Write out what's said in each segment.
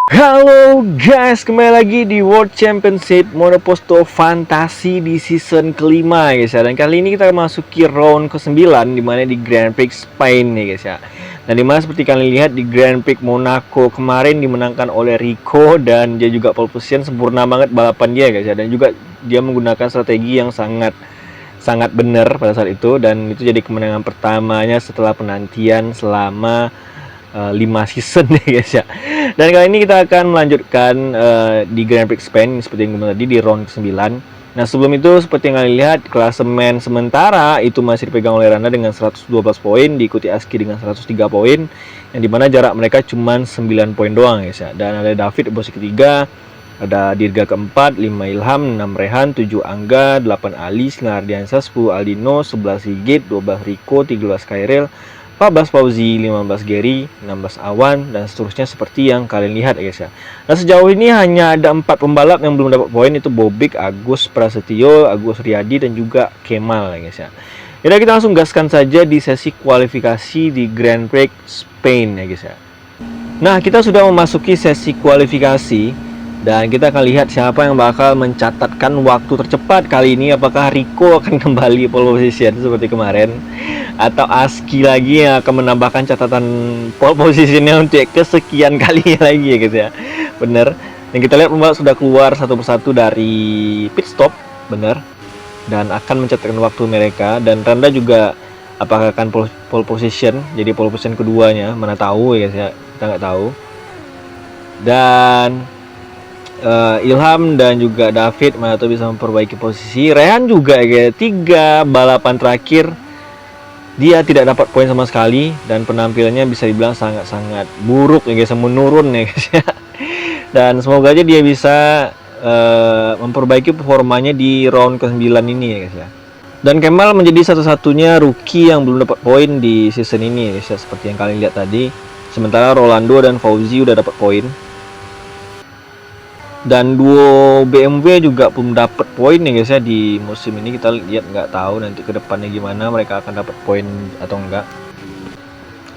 Halo guys, kembali lagi di World Championship Monoposto Fantasi di season kelima guys ya. Dan kali ini kita masuki round ke-9 dimana di Grand Prix Spain nih guys ya. Dan dimana seperti kalian lihat di Grand Prix Monaco kemarin dimenangkan oleh Rico, dan dia juga pole position, sempurna banget balapan dia guys ya. Dan juga dia menggunakan strategi yang sangat benar pada saat itu, dan itu jadi kemenangan pertamanya setelah penantian selama 5 season ya guys ya. Dan kali ini kita akan melanjutkan di Grand Prix Spain seperti yang gue tadi di round ke-9. Nah, sebelum itu seperti yang kalian lihat, klasemen sementara itu masih dipegang oleh Randa dengan 112 poin, diikuti Aski dengan 103 poin, yang dimana jarak mereka cuma 9 poin doang guys ya. Dan ada David di posisi ketiga, ada Dirga keempat, 5 Ilham, 6 Rehan, 7 Angga, 8 Ali, 9 Ardiansa, 10 Aldino, 11 Sigit, 12 Rico, 13 Kairil, 14 Fauzi, 15 Gary, 16 Awan, dan seterusnya seperti yang kalian lihat ya guys ya. Nah, sejauh ini hanya ada 4 pembalap yang belum dapat poin, itu Bobik, Agus Prasetyo, Agus Riyadi, dan juga Kemal ya guys ya. Jadi kita langsung gaskan saja di sesi kualifikasi di Grand Prix Spain ya guys ya. Nah, kita sudah memasuki sesi kualifikasi dan kita akan lihat siapa yang bakal mencatatkan waktu tercepat kali ini. Apakah Rico akan kembali pole position seperti kemarin, atau Aski lagi yang akan menambahkan catatan pole positionnya untuk kesekian kalinya lagi ya guys ya. Bener. Dan kita lihat pembalap sudah keluar satu persatu dari pit stop, bener, dan akan mencatatkan waktu mereka. Dan Randa juga apakah akan pole position, jadi pole position keduanya, mana tahu ya guys ya, kita nggak tahu. Dan Ilham dan juga David mana tahu bisa memperbaiki posisi. Rehan juga ya, 3 balapan terakhir dia tidak dapat poin sama sekali, dan penampilannya bisa dibilang sangat buruk ya guys, menurun ya guys ya. Dan semoga aja dia bisa memperbaiki performanya di round ke-9 ini ya guys ya. Dan Kemal menjadi satu-satunya rookie yang belum dapat poin di season ini ya guys ya, seperti yang kalian lihat tadi. Sementara Rolando dan Fauzi udah dapat poin. Dan duo BMW juga belum dapat poin ya guys ya di musim ini. Kita lihat, nggak tahu nanti ke depannya gimana, mereka akan dapat poin atau enggak.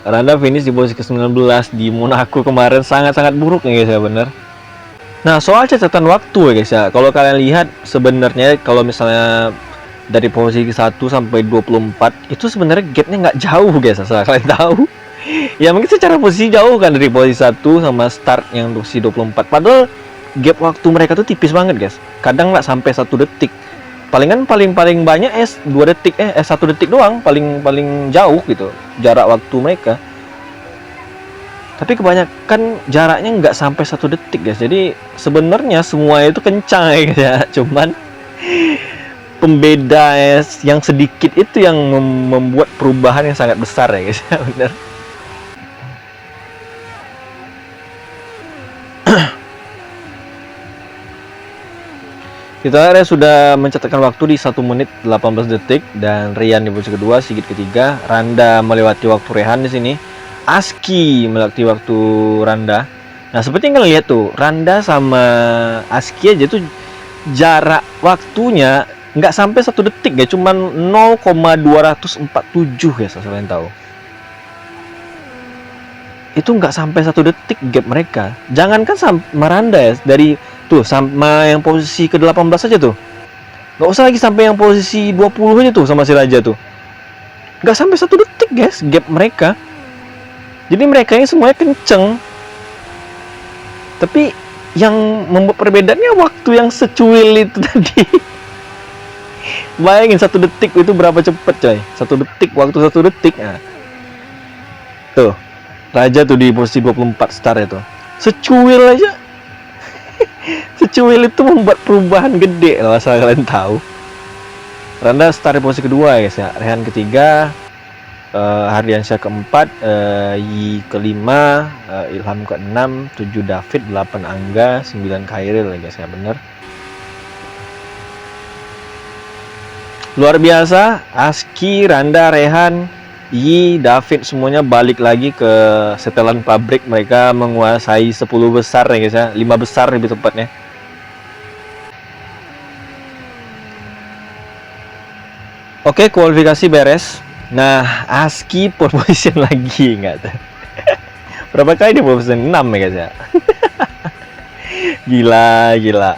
Randa finish di posisi ke-19 di Monaco kemarin, sangat buruk ya guys ya, bener. Nah, soal catatan waktu ya guys ya, kalau kalian lihat sebenarnya kalau misalnya dari posisi 1 sampai 24 itu sebenarnya gapnya nggak jauh guys, asal kalian tahu. Ya mungkin secara posisi jauh kan dari posisi 1 sama start yang posisi 24, padahal gap waktu mereka tuh tipis banget guys, kadang nggak sampai 1 detik, paling banyak 2 detik 1 detik doang, paling jauh gitu jarak waktu mereka. Tapi kebanyakan jaraknya nggak sampai 1 detik guys, jadi sebenarnya semua itu kencang ya guys ya, cuman pembeda yang sedikit itu yang membuat perubahan yang sangat besar ya guys ya, bener. Kita sudah mencatatkan waktu di 1 menit 18 detik, dan Rian di posisi kedua, Sigit ketiga, Randa melewati waktu Rehan di sini, Aski melewati waktu Randa. Nah, seperti yang kalian lihat tuh, Randa sama Aski aja tuh jarak waktunya nggak sampai 1 detik ya, cuman 0,247 ya, kalian tahu. Itu nggak sampai 1 detik gap mereka. Jangankan sama Randa ya, dari tuh sama yang posisi ke-18 aja tuh, nggak usah lagi sampai yang posisi 20 aja tuh sama si Raja tuh, nggak sampai 1 detik guys gap mereka. Jadi mereka ini semuanya kenceng, tapi yang membuat perbedaannya waktu yang secuil itu tadi. Bayangin 1 detik itu berapa cepet coy, 1 detik, waktu 1 detik. Nah, tuh Raja tuh di posisi 24 start itu, secuil aja. Secuil itu membuat perubahan gede loh, asal kalian tahu. Randa start di posisi kedua ya guys ya, Rehan ketiga, Hardiansyah keempat, Yi kelima, Ilham keenam, 7 David, 8 Angga, 9 Kairil ya guys ya, bener. Luar biasa, Aski, Randa, Rehan, Yi, David semuanya balik lagi ke setelan pabrik. Mereka menguasai 10 besar ya guys ya, 5 besar lebih tepatnya. Oke, kualifikasi beres. Nah, Aski pole position lagi, nggak tuh. Berapa kali dia pole position? 6 ya guys ya. Gila, gila.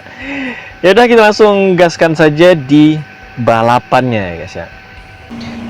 Ya udah, kita langsung gaskan saja di balapannya ya guys ya.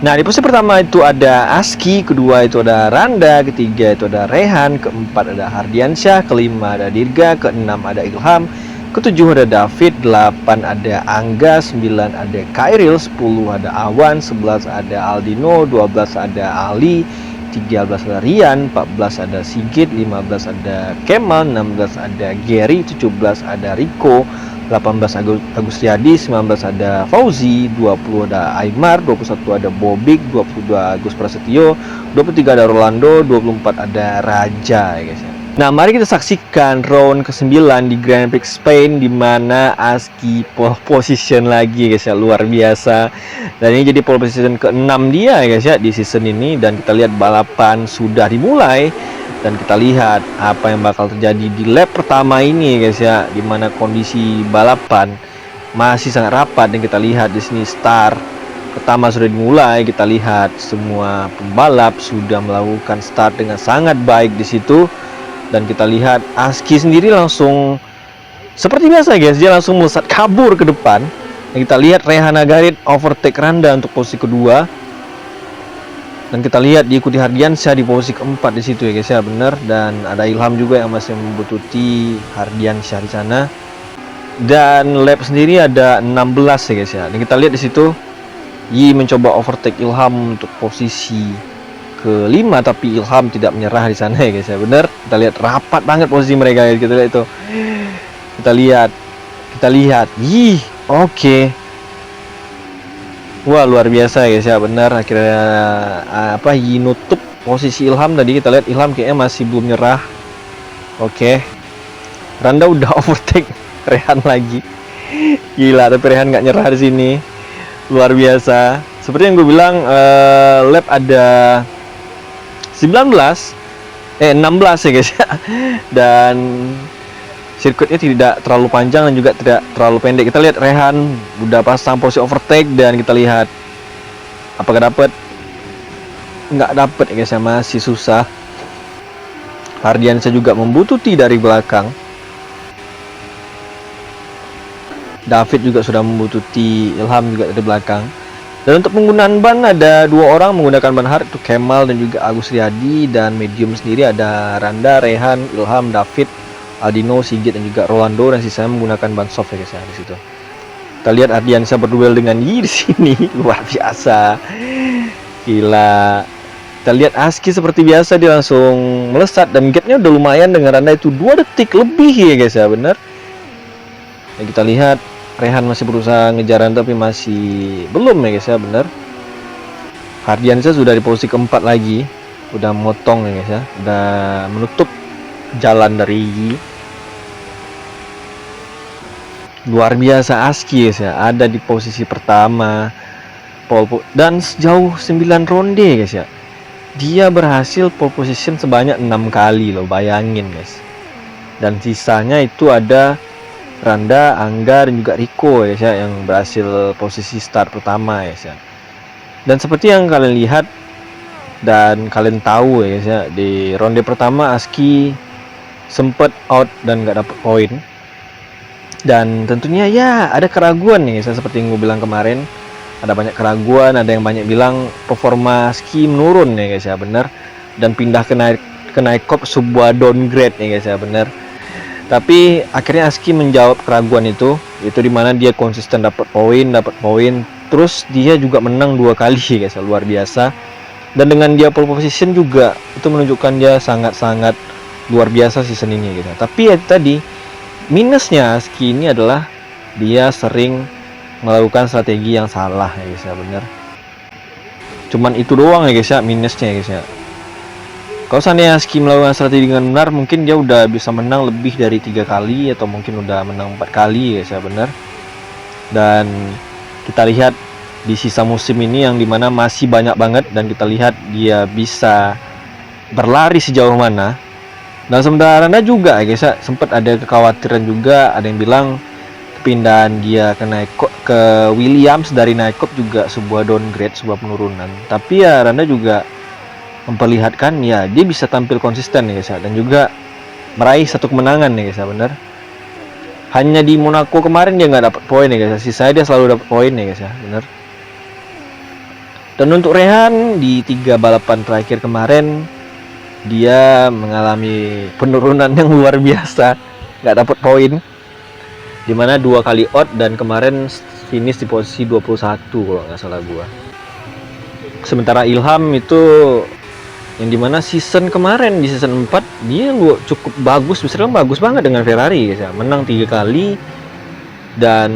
Nah, di posisi pertama itu ada Aski, kedua itu ada Randa, ketiga itu ada Rehan, keempat ada Hardiansyah, kelima ada Dirga, keenam ada Ilham, ketujuh ada David, 8 ada Angga, 9 ada Kairil, 10 ada Awan, 11 ada Aldino, 12 ada Ali, 13 ada Rian, 14 ada Sigit, 15 ada Kemal, 16 ada Gary, 17 ada Riko, 18 Agustiadi, 19 ada Fauzi, 20 ada Aymar, 21 ada Bobik, 22 Agus Prasetyo, 23 ada Rolando, 24 ada Raja ya guys ya. Nah, mari kita saksikan round ke-9 di Grand Prix Spain, di mana Aski pole position lagi guys ya, luar biasa. Dan ini jadi pole position ke-6 dia ya guys ya di season ini, dan kita lihat balapan sudah dimulai. Dan kita lihat apa yang bakal terjadi di lap pertama ini guys ya, dimana kondisi balapan masih sangat rapat. Dan kita lihat di sini start pertama sudah dimulai. Kita lihat semua pembalap sudah melakukan start dengan sangat baik di situ. Dan kita lihat Aski sendiri langsung seperti biasa guys, dia langsung melesat kabur ke depan. Dan kita lihat Rehan Agarit overtake Randa untuk posisi kedua. Dan kita lihat diikuti Hardiansyah di posisi keempat di situ ya guys ya, benar. Dan ada Ilham juga yang masih membutuhkan Hardiansyah di sana. Dan lap sendiri ada 16 ya guys ya. Dan kita lihat di situ Yi mencoba overtake Ilham untuk posisi kelima, tapi Ilham tidak menyerah di sana ya guys ya, benar. Kita lihat rapat banget posisi mereka ya. Kita lihat itu. Kita lihat. Yi, oke. Wah, luar biasa guys ya, benar. Akhirnya Yi nutup posisi Ilham tadi. Kita lihat Ilham kayaknya masih belum nyerah. Oke. Randa udah overtake Rehan lagi. Gila, tapi Rehan nggak nyerah di sini. Luar biasa. Seperti yang gue bilang, lap ada 16 ya guys ya. Dan sirkuitnya tidak terlalu panjang dan juga tidak terlalu pendek. Kita lihat Rehan udah pasang posisi overtake, dan kita lihat apakah dapat. Nggak dapat ya guys ya, masih susah. Hardiansyah juga membutuhkan dari belakang. David juga sudah membutuhkan, Ilham juga dari belakang. Dan untuk penggunaan ban ada 2 orang menggunakan ban hard, itu Kemal dan juga Agus Riyadi. Dan medium sendiri ada Randa, Rehan, Ilham, David, Aldino, Sigit dan juga Rolando, dan sisanya menggunakan ban soft ya guys ya di situ. Kita lihat Ardiansyah berduel dengan Yi di sini, luar biasa. Gila. Kita lihat Aski seperti biasa, dia langsung melesat, dan gapnya udah lumayan dengan Randa itu 2 detik lebih ya guys ya, bener. Dan kita lihat Rehan masih berusaha ngejar Randa, tapi masih belum ya guys ya, bener. Hardiansyah sudah di posisi keempat lagi, udah motong ya guys ya, udah menutup jalan dari Yi. Luar biasa Aski guys ya, ada di posisi pertama pole, dan sejauh 9 ronde guys ya, dia berhasil pole position sebanyak 6 kali loh, bayangin guys. Dan sisanya itu ada Randa, Angga dan juga Riko guys ya, yang berhasil posisi start pertama guys ya. Dan seperti yang kalian lihat dan kalian tahu ya guys ya, di ronde pertama Aski sempet out dan nggak dapet poin. Dan tentunya ya ada keraguan nih guys, seperti yang gue bilang kemarin, ada banyak keraguan, ada yang banyak bilang performa Aski menurun ya guys ya, bener. Dan pindah ke Naikop sebuah downgrade ya guys ya, bener. Tapi akhirnya Aski menjawab keraguan itu dimana dia konsisten dapat poin, terus dia juga menang 2 kali guys, luar biasa. Dan dengan dia pole position juga itu menunjukkan dia sangat-sangat luar biasa season ini gitu. Tapi ya tadi minusnya Aski ini adalah dia sering melakukan strategi yang salah ya guys ya, bener. Cuman itu doang ya guys ya minusnya ya guys ya. Kalau seandainya Aski melakukan strategi dengan benar, mungkin dia udah bisa menang lebih dari 3 kali atau mungkin udah menang 4 kali ya benar. Dan kita lihat di sisa musim ini yang dimana masih banyak banget, dan kita lihat dia bisa berlari sejauh mana. Dan sementara Randa juga ya guys ya, sempat ada kekhawatiran juga, ada yang bilang kepindahan dia ke Williams dari Naikop juga sebuah downgrade, sebuah penurunan. Tapi ya Randa juga memperlihatkan ya dia bisa tampil konsisten ya guys ya, dan juga meraih 1 kemenangan ya guys ya, benar. Hanya di Monaco kemarin dia nggak dapat poin ya guys. Sisanya dia selalu dapat poin ya guys ya, bener. Dan untuk Rehan di 3 balapan terakhir kemarin dia mengalami penurunan yang luar biasa, nggak dapat poin. Dimana 2 kali out dan kemarin finish di posisi 21 kalau nggak salah gua. Sementara Ilham itu yang dimana season kemarin di season 4 dia cukup bagus, misalnya bagus banget dengan Ferrari guys ya, menang 3 kali dan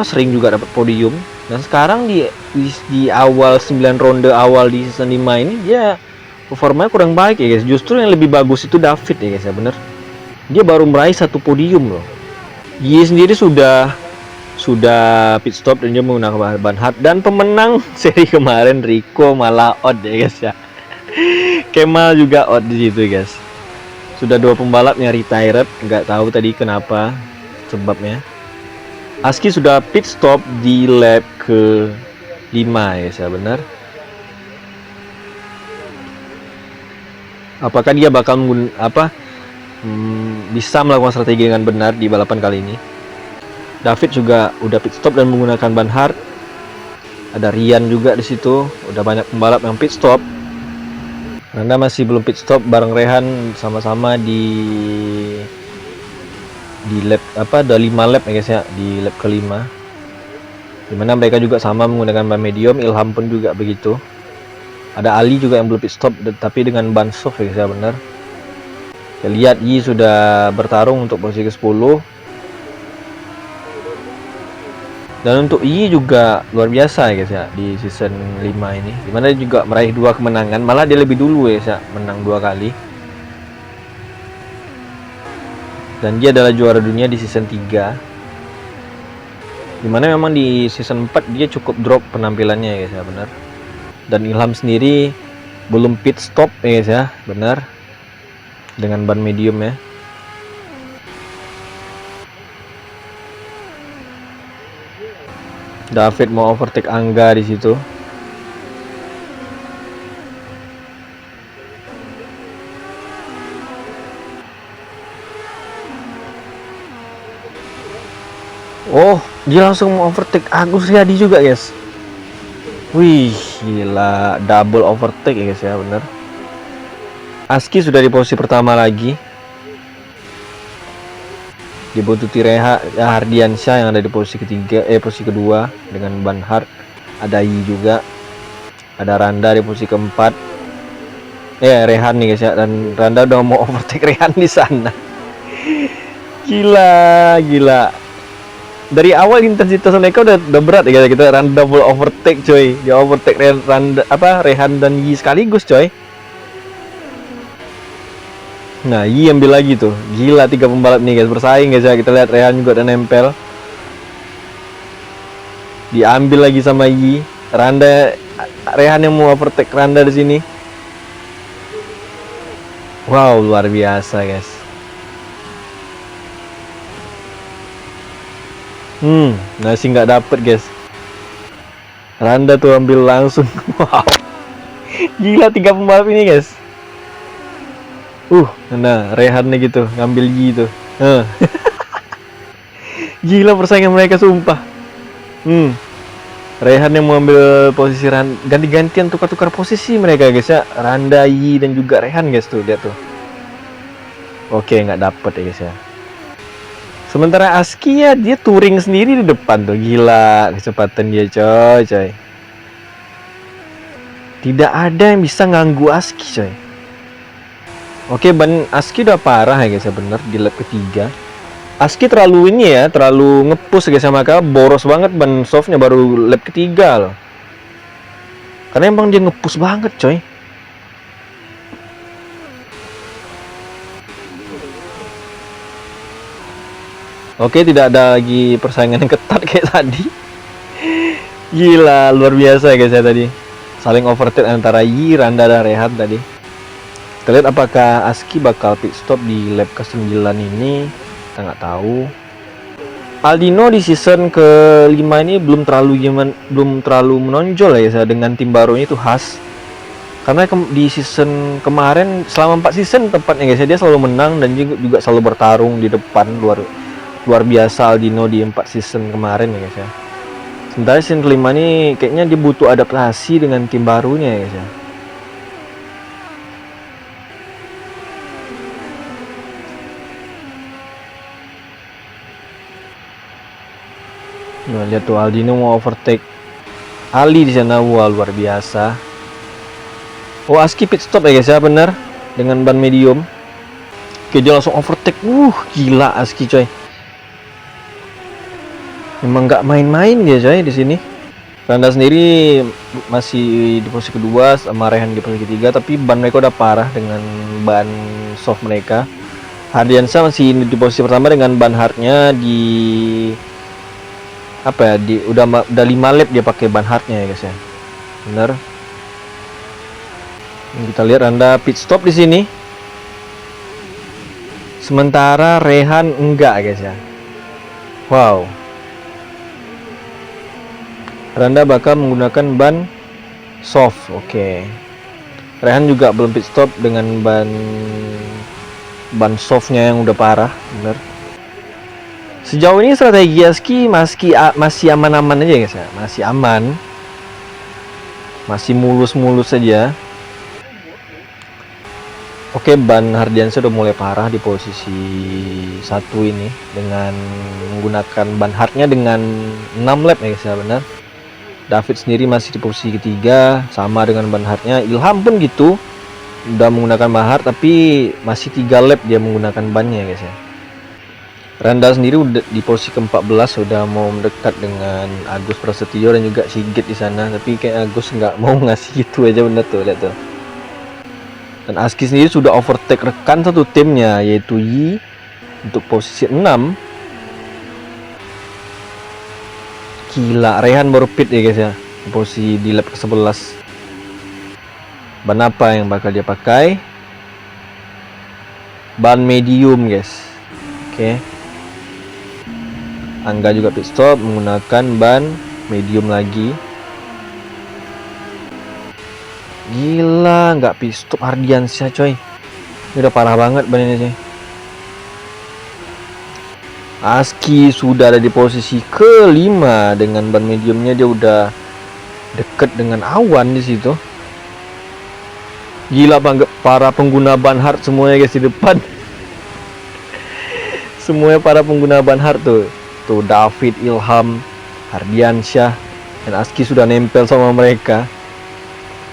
sering juga dapat podium. Dan sekarang di awal 9 ronde awal di season 5 ini dia performanya kurang baik ya guys. Justru yang lebih bagus itu David ya guys ya, bener. Dia baru meraih 1 podium loh. Yi sendiri sudah pit stop dan dia menggunakan ban hard, dan pemenang seri kemarin Rico malah out ya guys ya. Kemal juga out di situ guys. Sudah 2 pembalap yang retired, nggak tahu tadi kenapa sebabnya. Aski sudah pit stop di lap ke 5 ya guys ya, benar. Apakah dia bakal bisa melakukan strategi dengan benar di balapan kali ini? David juga udah pit stop dan menggunakan ban hard. Ada Rian juga di situ. Udah banyak pembalap yang pit stop. Anda masih belum pit stop bareng Rehan, sama-sama di lap ada 5 lap ya guys ya, di lap ke-5. Dimana mereka juga sama menggunakan ban medium. Ilham pun juga begitu. Ada Ali juga yang belum pit stop tapi dengan ban soft ya guys ya, benar. Kita lihat Yi sudah bertarung untuk posisi ke-10. Dan untuk Yi juga luar biasa ya guys ya di season 5 ini, dimana dia juga meraih 2 kemenangan, malah dia lebih dulu ya guys ya, menang 2 kali. Dan dia adalah juara dunia di season 3. Dimana memang di season 4 dia cukup drop penampilannya ya guys ya, benar. Dan Ilham sendiri belum pit stop ya guys ya, benar. Dengan ban medium ya. David mau overtake Angga di situ. Oh, dia langsung mau overtake Agus Riyadi juga, guys. Wih, gila, double overtake ya guys ya, bener. Aski sudah di posisi pertama lagi. Dibuntuti Hardiansyah yang ada di posisi posisi kedua dengan ban hard. Ada Yi juga, ada Randa di posisi keempat. Rehan nih guys ya, dan Randa udah mau overtake Rehan di sana. Gila. Dari awal intensitas mereka udah berat ya guys. Kita Randa double overtake coy. Dia overtake Rehan dan Yi sekaligus coy. Nah, Yi ambil lagi tuh. Gila, 3 pembalap nih guys bersaing guys ya. Kita lihat Rehan juga udah nempel. Diambil lagi sama Yi. Rehan yang mau overtake Randa di sini. Wow, luar biasa guys. Masih nggak dapet guys. Randa tuh ambil langsung. Wow. Gila, 3 pembalap ini guys. Nah, Rehan nih gitu, ngambil Yi tuh. Gila persaingan mereka sumpah. Rehan yang mau ambil posisi ganti-gantian, tukar-tukar posisi mereka guys ya. Randa, Yi dan juga Rehan guys tuh, lihat tuh. Oke, nggak dapet ya guys ya. Sementara Aski ya, dia touring sendiri di depan tuh. Gila kecepatan dia coy. Tidak ada yang bisa ganggu Aski coy. Oke, ban Aski udah parah ya guys ya, bener di lap ketiga. Aski terlalu ngepush guys ya, maka boros banget ban softnya baru lap ketiga loh. Karena emang dia ngepush banget coy. Oke, tidak ada lagi persaingan yang ketat kayak tadi. Gila, luar biasa ya guys ya tadi. Saling overtake antara Yi, Randa dan Rehan tadi. Kita lihat apakah Aski bakal pit stop di lap ke-9 ini. Kita nggak tahu. Aldino di season ke-5 ini belum terlalu menonjol ya dengan tim baru ini tuh khas. Karena di season kemarin selama 4 season tepatnya guys ya, dia selalu menang dan juga selalu bertarung di depan luar luar biasa Aldino di 4 season kemarin ya guys ya. Sementara season kelima ini kayaknya dia butuh adaptasi dengan tim barunya ya guys ya. Nah, lihat tuh Aldino mau overtake Ali di sana, wah luar biasa. Oh, Aski pit stop ya guys ya, bener dengan ban medium. Oke, dia langsung overtake. Gila Aski coy. Memang nggak main-main dia coy di sini. Randa sendiri masih di posisi kedua sama Rehan di posisi ketiga, tapi ban mereka udah parah dengan ban soft mereka. Hardiansyah masih di posisi pertama dengan ban hardnya di apa ya, udah 5 lap dia pakai ban hardnya ya guys ya. Bener. Kita lihat Randa pit stop di sini. Sementara Rehan enggak guys ya. Wow. Randa bakal menggunakan ban soft. Oke. Rehan juga belum pit stop dengan ban softnya yang udah parah, bener. Sejauh ini strategi Aski masih aman-aman aja guys ya, masih aman, masih mulus-mulus saja. Oke, ban Hardiansyah udah mulai parah di posisi 1 ini dengan menggunakan ban hardnya dengan 6 lap ya guys ya, benar. David sendiri masih di posisi ketiga sama dengan ban hardnya. Ilham pun gitu, udah menggunakan ban hard tapi masih 3 lap dia menggunakan bannya guys ya. Randa sendiri udah di posisi ke-14, sudah mau mendekat dengan Agus Prasetyo dan juga Sigit di sana, tapi kayak Agus nggak mau ngasih gitu aja, bener tuh, lihat tuh. Dan Aski sendiri sudah overtake rekan satu timnya yaitu Yi untuk posisi 6. Gila, Rehan baru pit ya guys ya, posisi di lap ke-11. Ban apa yang bakal dia pakai? Ban medium guys. Oke. Angga juga pit stop menggunakan ban medium lagi. Gila, nggak pit stop Hardiansyah coy. Ini udah parah banget ban ini coy. Aski sudah ada di posisi kelima dengan ban mediumnya, dia udah deket dengan awan di situ. Gila banget para pengguna ban hard semuanya guys di depan. Semuanya para pengguna ban hard tuh. Tuh David, Ilham, Hardiansyah, dan Aski sudah nempel sama mereka.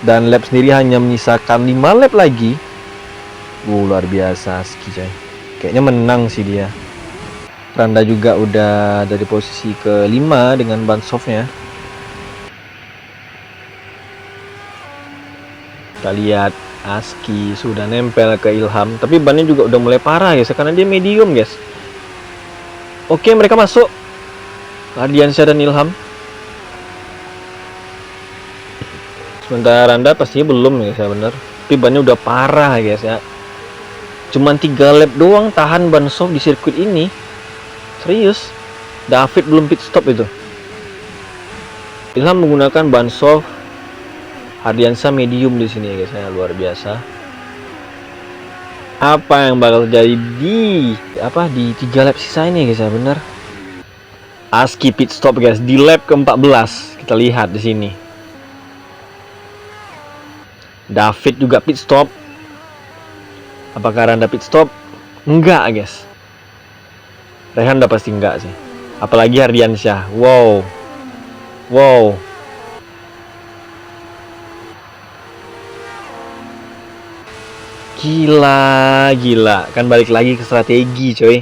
Dan lap sendiri hanya menyisakan 5 lap lagi. Luar biasa Aski coy. Kayaknya menang sih dia. Randa juga udah dari posisi kelima dengan ban softnya. Kita lihat Aski sudah nempel ke Ilham, tapi bannya juga udah mulai parah guys karena dia medium guys. Oke, mereka masuk, Hardiansyah dan Ilham. Sementara Randa pastinya belum ya guys ya, bener. Tapi bannya udah parah guys ya. Cuman 3 lap doang tahan ban soft di sirkuit ini. Serius. David belum pit stop itu. Ilham menggunakan ban soft, Hardiansyah medium di sini ya guys ya, luar biasa. Apa yang bakal terjadi di 3 lap sisa ini guys ya, bener. Aski pit stop guys di lap ke-14. Kita lihat di sini. David juga pit stop. Apakah Randa pit stop? Enggak guys. Rehan udah pasti enggak sih. Apalagi Hardiansyah. Wow. Gila. Kan balik lagi ke strategi, coy.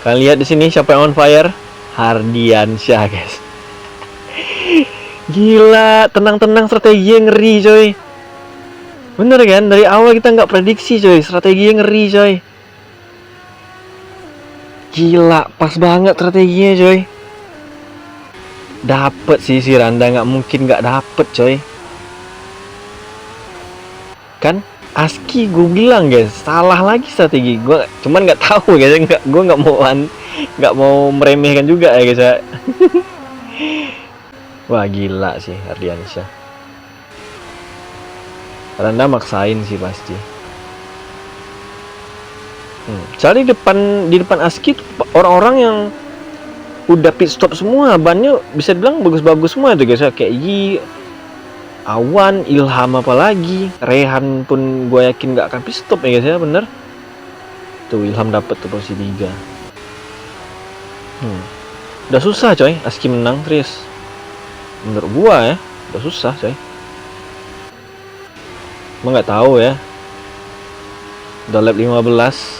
Kalian lihat di sini siapa yang on fire? Hardiansyah, guys. Gila, tenang-tenang, strategi yang ngeri, coy. Bener kan? Dari awal kita nggak prediksi, coy. Strategi yang ngeri, coy. Gila, pas banget strateginya, coy. Dapet sih si Randa, nggak mungkin nggak dapet, coy. Kan Aski gue bilang guys, salah lagi strategi gue, cuman nggak tahu guys, gue nggak mau meremehkan juga ya guys ya. Wah gila sih Hardiansyah. Randa maksain sih pasti. Soalnya di depan Aski orang-orang yang udah pit stop semua, bannya bisa dibilang bagus-bagus semua tuh guys ya, kayak Yi, Awan, Ilham, apalagi Rehan pun gue yakin nggak akan pit stop ya guys ya, bener. Tuh Ilham dapat tuh posisi 3. Udah susah coy Aski menang terus. Menurut gua ya, udah susah coy. Emang nggak tahu ya. Udah lap 15.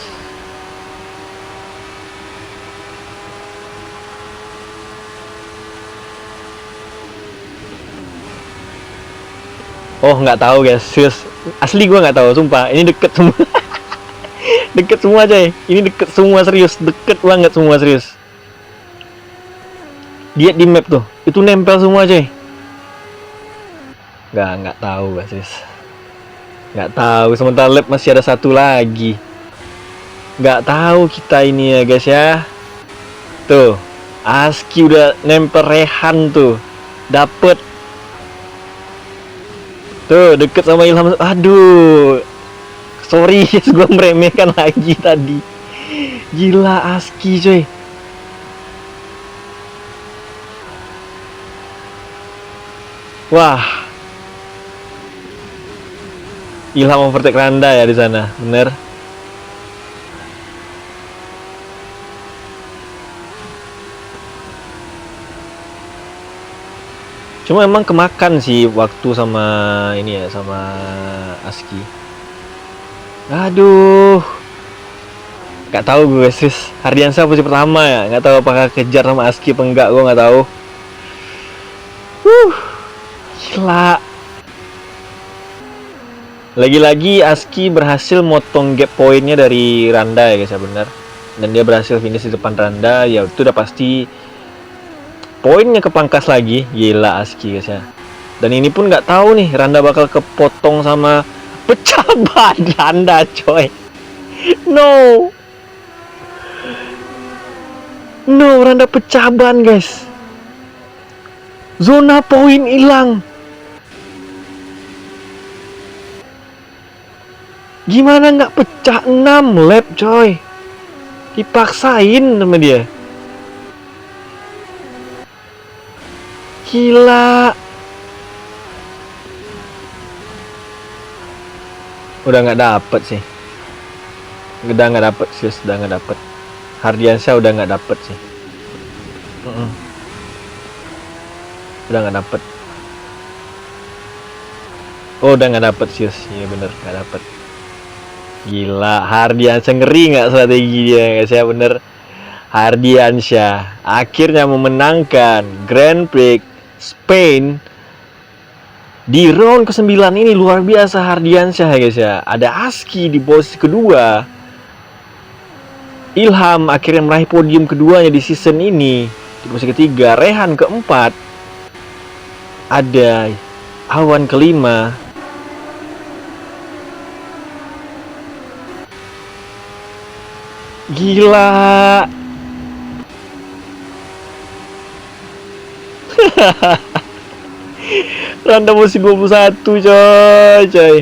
Oh nggak tahu guys, serius. Asli gua nggak tahu, sumpah. Ini deket semua. Deket semua coy. Ini deket semua serius, deket banget semua serius. Lihat di map tuh, itu nempel semua coy. Nggak tahu guys, serius. Nggak tahu, sementara lap masih ada satu lagi. Nggak tahu kita ini ya guys ya. Tuh, Aski udah nempel Rehan tuh. Dapet. Tuh, deket sama Ilham. Aduh. Sorry, gue meremehkan lagi tadi. Gila Aski coy. Wah. Ilham overtake Randa ya di sana, bener. Cuma emang kemakan sih waktu sama ini ya, sama Aski. Aduh. Gak tahu gue sih. Hardiansyah posisi pertama ya. Gak tahu apakah kejar sama Aski apa enggak, gue gak tahu. Gila. Lagi-lagi Aski berhasil motong gap poinnya dari Randa ya guys ya, bener. Dan dia berhasil finish di depan Randa, ya itu udah pasti poinnya kepangkas lagi. Gila Aski guys ya. Dan ini pun nggak tahu nih Randa bakal kepotong sama pecah ban Randa coy. No, Randa pecah ban guys. Zona poin hilang. Gimana nggak pecah 6 lap coy. Dipaksain sama dia. Gila. Udah nggak dapet sih. Udah nggak dapet sih, udah nggak dapet. Hardiansyah udah nggak dapet sih. Udah nggak dapet. Oh udah nggak dapet sih, iya bener nggak dapet. Gila, Hardiansyah ngeri nggak strategi dia guys ya, bener. Hardiansyah akhirnya memenangkan Grand Prix Spain di round ke-9 ini. Luar biasa Hardiansyah ya guys ya. Ada Aski di posisi kedua. Ilham akhirnya meraih podium keduanya di season ini di posisi ketiga. Rehan keempat. Ada Awan kelima. Gila. Randa posisi 21 coy.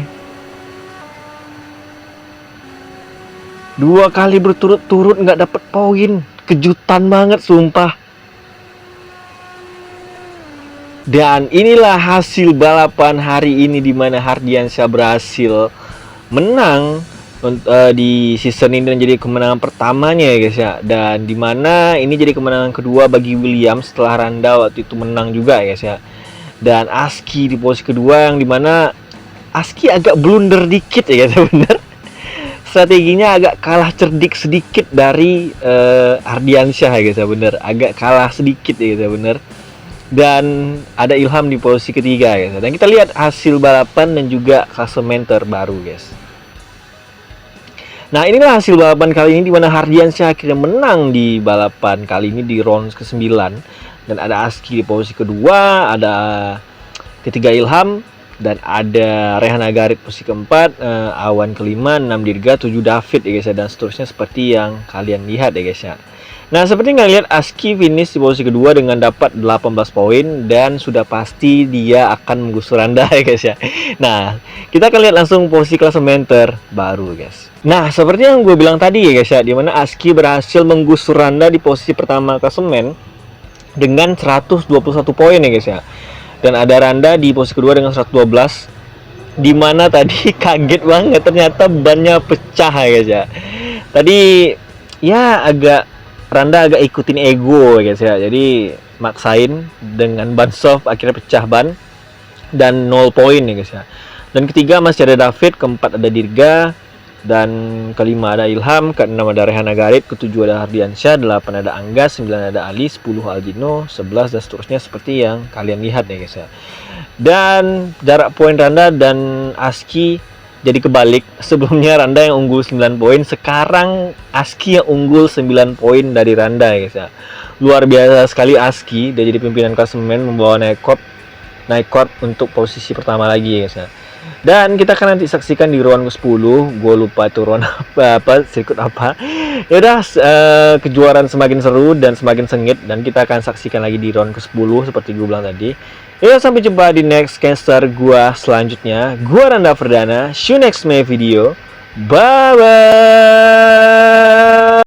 2 kali berturut-turut nggak dapet poin. Kejutan banget sumpah. Dan inilah hasil balapan hari ini, di mana Hardiansyah berhasil menang di season ini dan jadi kemenangan pertamanya ya guys ya. Dan dimana ini jadi kemenangan kedua bagi William setelah Randa waktu itu menang juga ya guys ya. Dan Aski di posisi kedua, yang dimana Aski agak blunder dikit ya guys ya, bener. Strateginya agak kalah cerdik sedikit dari Hardiansyah ya guys ya, bener. Agak kalah sedikit ya guys ya, bener. Dan ada Ilham di posisi ketiga guys. Dan kita lihat hasil balapan dan juga klasemen terbaru guys. Nah inilah hasil balapan kali ini, di mana Hardiansyah akhirnya menang di balapan kali ini di round ke-9. Dan ada Aski di posisi kedua, ada ketiga Ilham, dan ada Rehan Agarit posisi keempat, Awan kelima, 6 Dirga, 7 David ya guys ya, dan seterusnya seperti yang kalian lihat ya guys ya. Nah, seperti nggak lihat Aski finish di posisi kedua dengan dapat 18 poin dan sudah pasti dia akan menggusur Randa ya guys ya. Nah, kita akan lihat langsung posisi klasemen terbaru guys. Nah, seperti yang gue bilang tadi ya guys ya, dimana Aski berhasil menggusur Randa di posisi pertama klasemen dengan 121 poin ya guys ya. Dan ada Randa di posisi kedua dengan 112, dimana tadi kaget banget ternyata bannya pecah ya guys ya. Tadi ya Randa agak ikutin ego guys ya, jadi maksain dengan ban soft, akhirnya pecah ban dan 0 poin ya guys ya. Dan ketiga masih ada David, keempat ada Dirga, dan kelima ada Ilham, keenam ada Rehan Agarit, ketujuh ada Hardiansyah, 8 ada Angga, 9 ada Ali, 10 Aljino, 11 dan seterusnya seperti yang kalian lihat ya guys ya. Dan jarak poin Randa dan Aski jadi kebalik. Sebelumnya Randa yang unggul 9 poin, sekarang Aski yang unggul 9 poin dari Randa ya guys ya. Luar biasa sekali Aski, dia jadi pimpinan klasemen membawa Naikot untuk posisi pertama lagi ya guys ya. Dan kita akan nanti saksikan di round ke-10. Gue lupa itu round apa sirkuit apa. Ya udah, kejuaraan semakin seru dan semakin sengit, dan kita akan saksikan lagi di round ke-10 seperti gue bilang tadi. Ya, sampai jumpa di next caster gua selanjutnya. Gua Randa Ferdana. See you next my video. Bye bye.